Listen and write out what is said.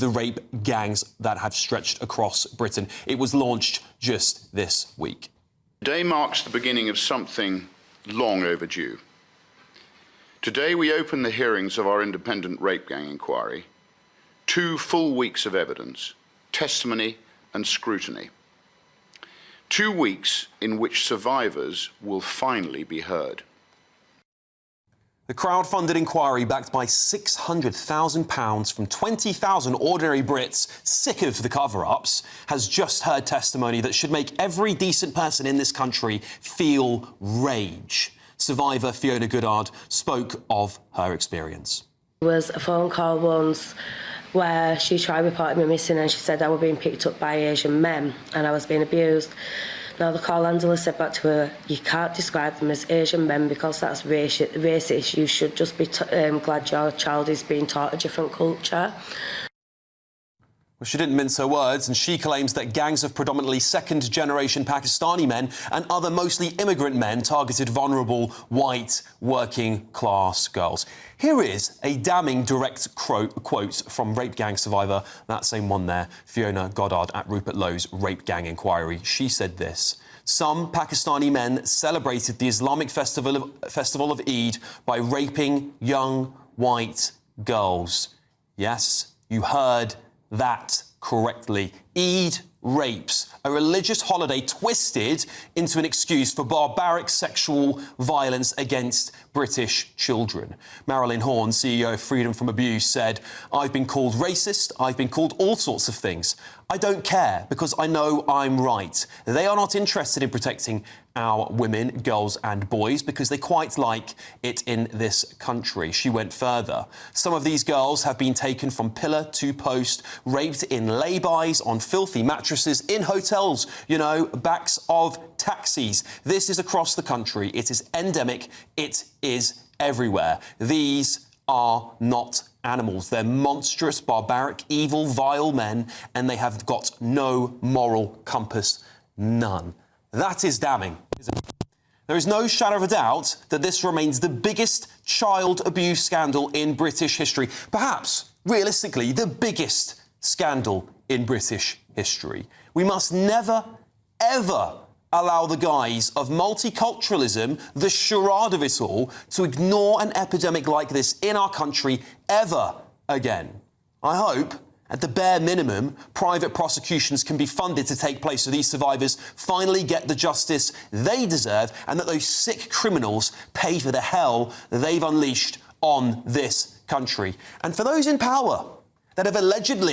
the rape gangs that have stretched across Britain. It was launched just this week. Today marks the beginning of something long overdue. Today we open the hearings of our independent rape gang inquiry. 2 full weeks of evidence, testimony and scrutiny. 2 weeks in which survivors will finally be heard. The crowd-funded inquiry, backed by £600,000 from 20,000 ordinary Brits sick of the cover-ups, has just heard testimony that should make every decent person in this country feel rage. Survivor Fiona Goodard spoke of her experience. There was a phone call once where she tried reporting me missing, and she said I was being picked up by Asian men and I was being abused. Now, the call handler said back to her, "You can't describe them as Asian men because that's racist. You should just be glad your child is being taught a different culture." Well, she didn't mince her words, and she claims that gangs of predominantly second-generation Pakistani men and other mostly immigrant men targeted vulnerable, white, working-class girls. Here is a damning direct quote from rape gang survivor, that same one there, Fiona Goddard, at Rupert Lowe's rape gang inquiry. She said this: "Some Pakistani men celebrated the Islamic festival of Eid by raping young white girls." Yes, you heard that correctly. Eid rapes, a religious holiday twisted into an excuse for barbaric sexual violence against British children. Marilyn Horne, CEO of Freedom from Abuse, said, "I've been called racist, I've been called all sorts of things. I don't care because I know I'm right. They are not interested in protecting our women, girls and boys because they quite like it in this country." She went further. "Some of these girls have been taken from pillar to post, raped in lay-bys on filthy mattresses in hotels, backs of taxis. This is across the country. It is endemic. It is everywhere. These are not animals. They're monstrous, barbaric, evil, vile men, and they have got no moral compass. None." That is damning, isn't it? There is no shadow of a doubt that this remains the biggest child abuse scandal in British history. Perhaps, realistically, the biggest scandal in British history. We must never, ever allow the guise of multiculturalism, the charade of it all, to ignore an epidemic like this in our country ever again. I hope, at the bare minimum, private prosecutions can be funded to take place so these survivors finally get the justice they deserve, and that those sick criminals pay for the hell they've unleashed on this country. And for those in power that have allegedly